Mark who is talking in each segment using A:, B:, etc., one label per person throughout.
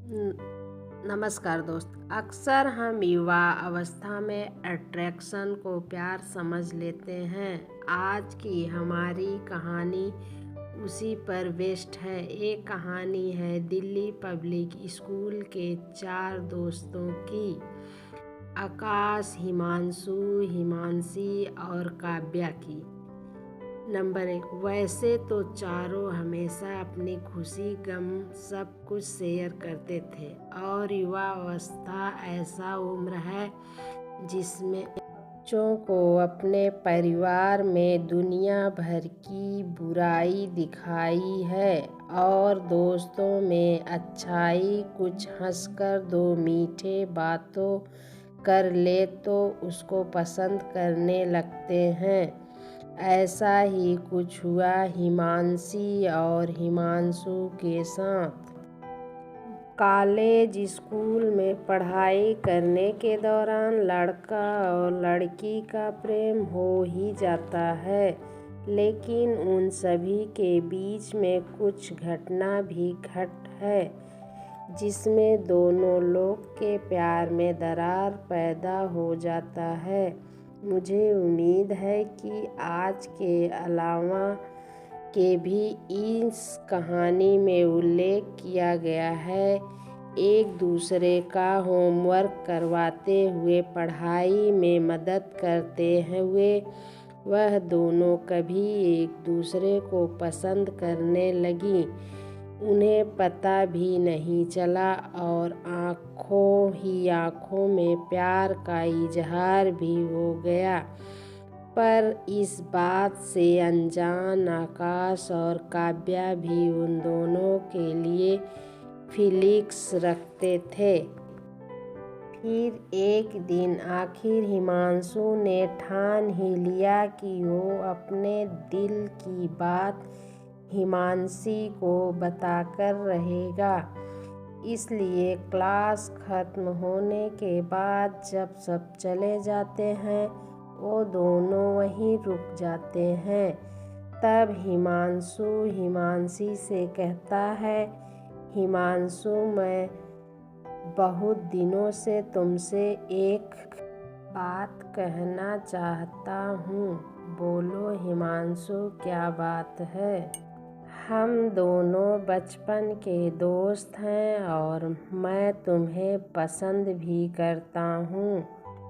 A: नमस्कार दोस्त। अक्सर हम युवा अवस्था में अट्रैक्शन को प्यार समझ लेते हैं। आज की हमारी कहानी उसी पर बेस्ड है। एक कहानी है दिल्ली पब्लिक स्कूल के 4 दोस्तों की, आकाश, हिमांशु, हिमांशी और काव्या की। नंबर 1। वैसे तो चारों हमेशा अपनी खुशी गम सब कुछ शेयर करते थे और युवा अवस्था ऐसा उम्र है जिसमें बच्चों को अपने परिवार में दुनिया भर की बुराई दिखाई है और दोस्तों में अच्छाई, कुछ हंसकर दो मीठे बातों कर ले तो उसको पसंद करने लगते हैं। ऐसा ही कुछ हुआ हिमांशी और हिमांशु के साथ। कॉलेज स्कूल में पढ़ाई करने के दौरान लड़का और लड़की का प्रेम हो ही जाता है, लेकिन उन सभी के बीच में कुछ घटना भी घट है जिसमें दोनों लोग के प्यार में दरार पैदा हो जाता है। मुझे उम्मीद है कि आज के अलावा के भी इस कहानी में उल्लेख किया गया है। एक दूसरे का होमवर्क करवाते हुए, पढ़ाई में मदद करते हुए वह दोनों कभी एक दूसरे को पसंद करने लगी। उन्हें पता भी नहीं चला और आँखों ही आँखों में प्यार का इजहार भी हो गया। पर इस बात से अनजान आकाश और काव्या भी उन दोनों के लिए फीलिंग्स रखते थे। फिर एक दिन आखिर हिमांशु ने ठान ही लिया कि वो अपने दिल की बात हिमांशी को बताकर रहेगा। इसलिए क्लास खत्म होने के बाद जब सब चले जाते हैं, वो दोनों वहीं रुक जाते हैं। तब हिमांशु हिमांशी से कहता है, हिमांशु, मैं बहुत दिनों से तुमसे एक बात कहना चाहता हूँ। बोलो हिमांशु, क्या बात है? हम दोनों बचपन के दोस्त हैं और मैं तुम्हें पसंद भी करता हूँ,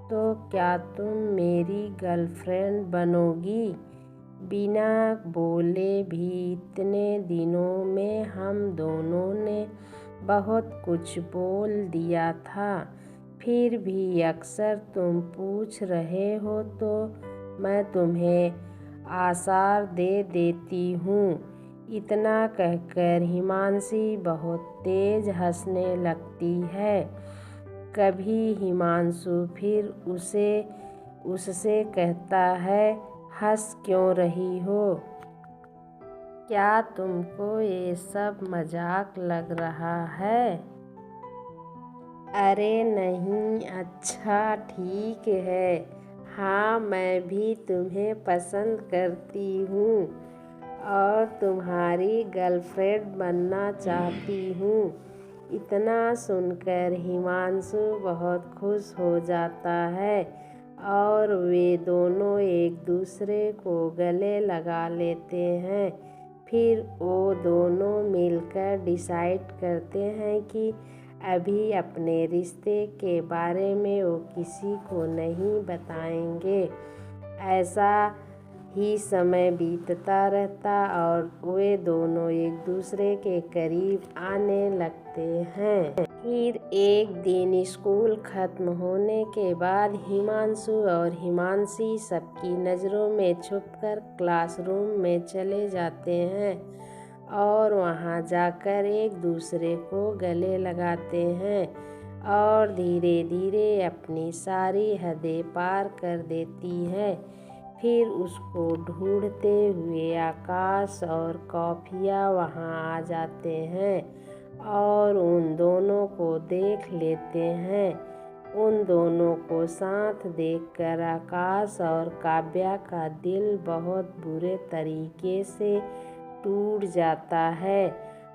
A: तो क्या तुम मेरी गर्लफ्रेंड बनोगी? बिना बोले भी इतने दिनों में हम दोनों ने बहुत कुछ बोल दिया था। फिर भी अक्सर तुम पूछ रहे हो तो मैं तुम्हें आसार दे देती हूँ। इतना कहकर हिमांशी बहुत तेज हंसने लगती है। कभी हिमांशु फिर उससे कहता है, हंस क्यों रही हो? क्या तुमको ये सब मजाक लग रहा है? अरे नहीं, अच्छा ठीक है। हाँ, मैं भी तुम्हें पसंद करती हूँ और तुम्हारी गर्लफ्रेंड बनना चाहती हूँ। इतना सुनकर हिमांशु बहुत खुश हो जाता है और वे दोनों एक दूसरे को गले लगा लेते हैं। फिर वो दोनों मिलकर डिसाइड करते हैं कि अभी अपने रिश्ते के बारे में वो किसी को नहीं बताएंगे। ऐसा ही समय बीतता रहता और वे दोनों एक दूसरे के करीब आने लगते हैं। फिर एक दिन स्कूल खत्म होने के बाद हिमांशु और हिमांशी सबकी नज़रों में छुपकर क्लासरूम में चले जाते हैं और वहां जाकर एक दूसरे को गले लगाते हैं और धीरे धीरे अपनी सारी हदें पार कर देती हैं। फिर उसको ढूंढते हुए आकाश और काव्या वहां आ जाते हैं और उन दोनों को देख लेते हैं। उन दोनों को साथ देखकर आकाश और काव्या का दिल बहुत बुरे तरीके से टूट जाता है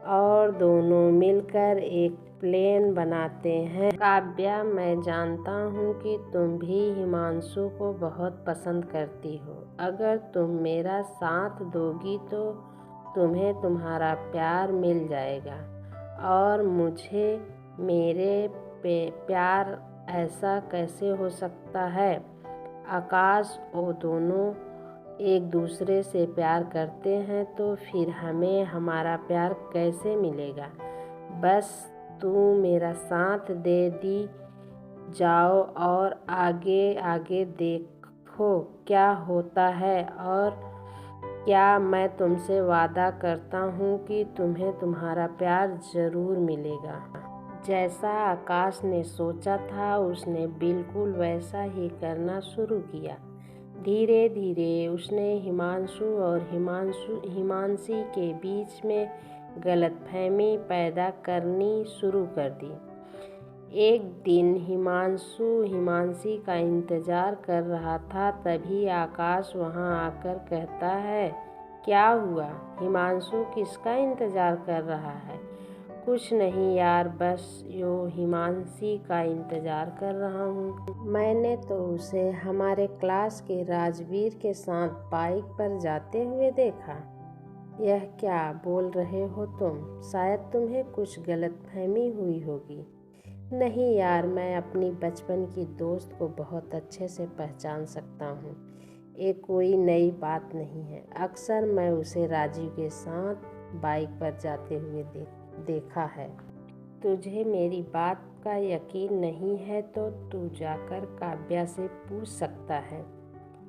A: और दोनों मिलकर एक प्लेन बनाते हैं। काव्या, मैं जानता हूँ कि तुम भी हिमांशु को बहुत पसंद करती हो। अगर तुम मेरा साथ दोगी तो तुम्हें तुम्हारा प्यार मिल जाएगा और मुझे मेरे प्यार ऐसा कैसे हो सकता है? आकाश, वो दोनों एक दूसरे से प्यार करते हैं तो फिर हमें हमारा प्यार कैसे मिलेगा? बस तू मेरा साथ दे दी जाओ और आगे आगे देखो क्या होता है। और क्या मैं तुमसे वादा करता हूँ कि तुम्हें तुम्हारा प्यार ज़रूर मिलेगा। जैसा आकाश ने सोचा था उसने बिल्कुल वैसा ही करना शुरू किया। धीरे धीरे उसने हिमांशु और हिमांशी के बीच में गलतफहमी पैदा करनी शुरू कर दी। एक दिन हिमांशु हिमांशी का इंतज़ार कर रहा था, तभी आकाश वहां आकर कहता है, क्या हुआ? हिमांशु किसका इंतज़ार कर रहा है? कुछ नहीं यार, बस हिमांशी का इंतज़ार कर रहा हूँ। मैंने तो उसे हमारे क्लास के राजवीर के साथ बाइक पर जाते हुए देखा। यह क्या बोल रहे हो तुम? शायद तुम्हें कुछ गलतफहमी हुई होगी। नहीं यार, मैं अपनी बचपन की दोस्त को बहुत अच्छे से पहचान सकता हूँ। ये कोई नई बात नहीं है। अक्सर मैं उसे राजीव के साथ बाइक पर जाते हुए देखा है। तुझे मेरी बात का यकीन नहीं है तो तू जाकर काव्या से पूछ सकता है।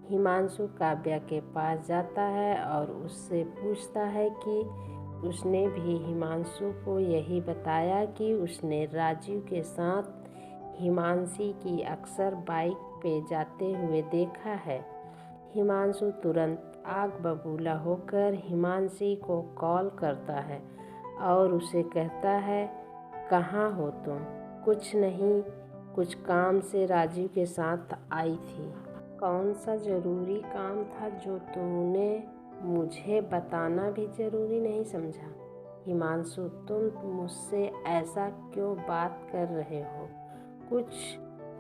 A: हिमांशु काव्या के पास जाता है और उससे पूछता है कि उसने भी हिमांशु को यही बताया कि उसने राजीव के साथ हिमांशी की अक्सर बाइक पे जाते हुए देखा है। हिमांशु तुरंत आग बबूला होकर हिमांशी को कॉल करता है और उसे कहता है, कहाँ हो तुम? कुछ नहीं, कुछ काम से राजीव के साथ आई थी। कौन सा ज़रूरी काम था जो तूने मुझे बताना भी ज़रूरी नहीं समझा? हिमांशु, तुम मुझसे ऐसा क्यों बात कर रहे हो? कुछ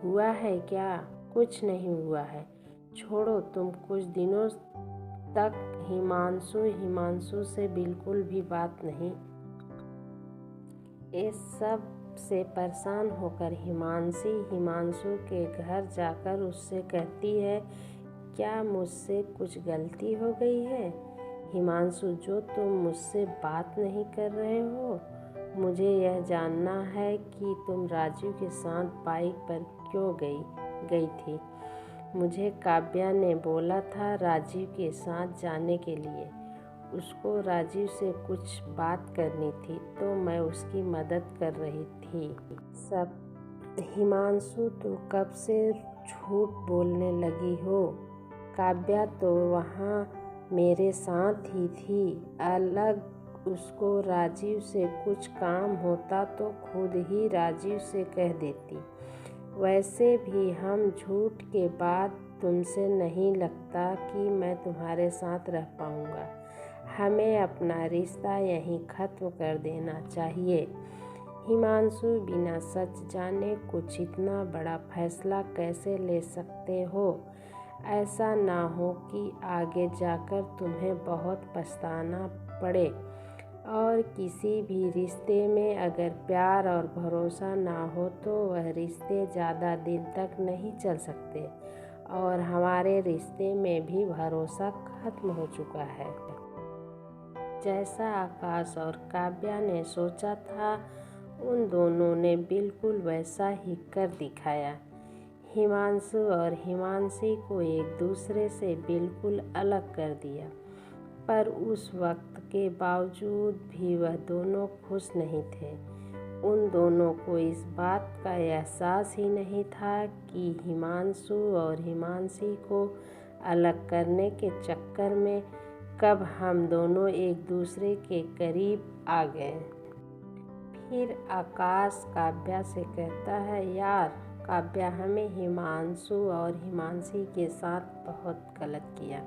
A: हुआ है क्या? कुछ नहीं हुआ है, छोड़ो। तुम कुछ दिनों तक हिमांशु से बिल्कुल भी बात नहीं। इस सब से परेशान होकर हिमांशु के घर जाकर उससे कहती है, क्या मुझसे कुछ गलती हो गई है? हिमांशु, जो तुम मुझसे बात नहीं कर रहे हो, मुझे यह जानना है कि तुम राजीव के साथ बाइक पर क्यों गई थी। मुझे काव्या ने बोला था राजीव के साथ जाने के लिए। उसको राजीव से कुछ बात करनी थी तो मैं उसकी मदद कर रही थी। सब हिमांशु, तो कब से झूठ बोलने लगी हो? काव्या तो वहाँ मेरे साथ ही थी। अलग उसको राजीव से कुछ काम होता तो खुद ही राजीव से कह देती। वैसे भी हम झूठ के बाद तुमसे नहीं लगता कि मैं तुम्हारे साथ रह पाऊँगा। हमें अपना रिश्ता यहीं ख़त्म कर देना चाहिए। हिमांशु, बिना सच जाने कुछ इतना बड़ा फैसला कैसे ले सकते हो? ऐसा ना हो कि आगे जाकर तुम्हें बहुत पछताना पड़े। और किसी भी रिश्ते में अगर प्यार और भरोसा ना हो तो वह रिश्ते ज़्यादा दिन तक नहीं चल सकते। और हमारे रिश्ते में भी भरोसा ख़त्म हो चुका है। जैसा आकाश और काव्या ने सोचा था, उन दोनों ने बिल्कुल वैसा ही कर दिखाया। हिमांशु और हिमांशी को एक दूसरे से बिल्कुल अलग कर दिया। पर उस वक्त के बावजूद भी वह दोनों खुश नहीं थे। उन दोनों को इस बात का एहसास ही नहीं था कि हिमांशु और हिमांशी को अलग करने के चक्कर में कब हम दोनों एक दूसरे के करीब आ गए। फिर आकाश काव्या से कहता है, यार काव्या, हमें हिमांशु और हिमांशी के साथ बहुत गलत किया।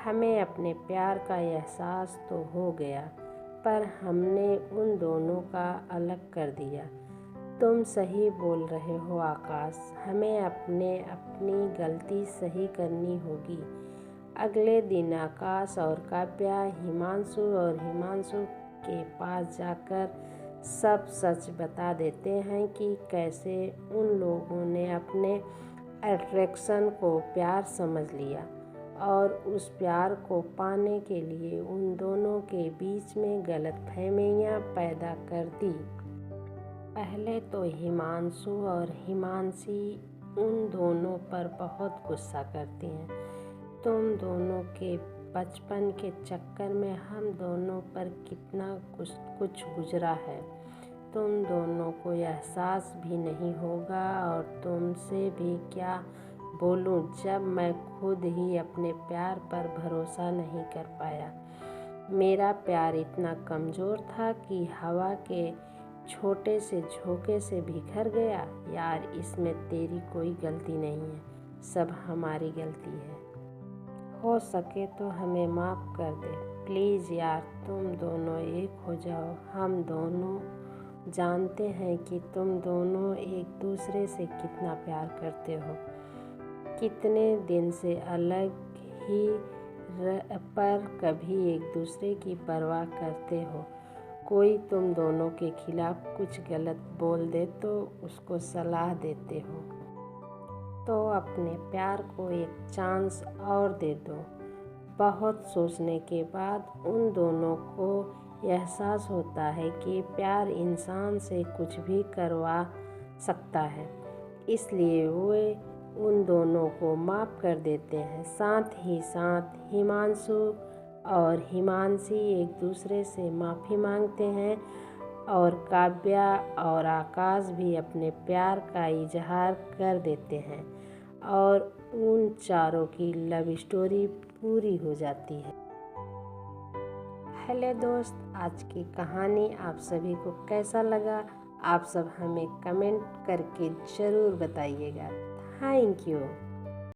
A: हमें अपने प्यार का एहसास तो हो गया, पर हमने उन दोनों का अलग कर दिया। तुम सही बोल रहे हो आकाश, हमें अपनी गलती सही करनी होगी। अगले दिन आकाश और काव्या हिमांशु और हिमांशु के पास जाकर सब सच बता देते हैं कि कैसे उन लोगों ने अपने अट्रैक्शन को प्यार समझ लिया और उस प्यार को पाने के लिए उन दोनों के बीच में गलतफहमियां पैदा कर दी। पहले तो हिमांशु और हिमांशी उन दोनों पर बहुत गुस्सा करती हैं। तुम दोनों के बचपन के चक्कर में हम दोनों पर कितना कुछ गुजरा है, तुम दोनों को एहसास भी नहीं होगा। और तुमसे भी क्या बोलूं, जब मैं खुद ही अपने प्यार पर भरोसा नहीं कर पाया। मेरा प्यार इतना कमज़ोर था कि हवा के छोटे से झोंके से बिखर गया। यार, इसमें तेरी कोई गलती नहीं है, सब हमारी गलती है। हो सके तो हमें माफ़ कर दे प्लीज़ यार, तुम दोनों एक हो जाओ। हम दोनों जानते हैं कि तुम दोनों एक दूसरे से कितना प्यार करते हो, कितने दिन से अलग ही पर कभी एक दूसरे की परवाह करते हो। कोई तुम दोनों के खिलाफ कुछ गलत बोल दे तो उसको सलाह देते हो। तो अपने प्यार को एक चांस और दे दो। बहुत सोचने के बाद उन दोनों को एहसास होता है कि प्यार इंसान से कुछ भी करवा सकता है, इसलिए वे उन दोनों को माफ़ कर देते हैं। साथ ही साथ हिमांशु और हिमांशी एक दूसरे से माफ़ी मांगते हैं और काव्या और आकाश भी अपने प्यार का इजहार कर देते हैं और उन चारों की लव स्टोरी पूरी हो जाती है। हेलो दोस्त, आज की कहानी आप सभी को कैसा लगा, आप सब हमें कमेंट करके ज़रूर बताइएगा। Thank you.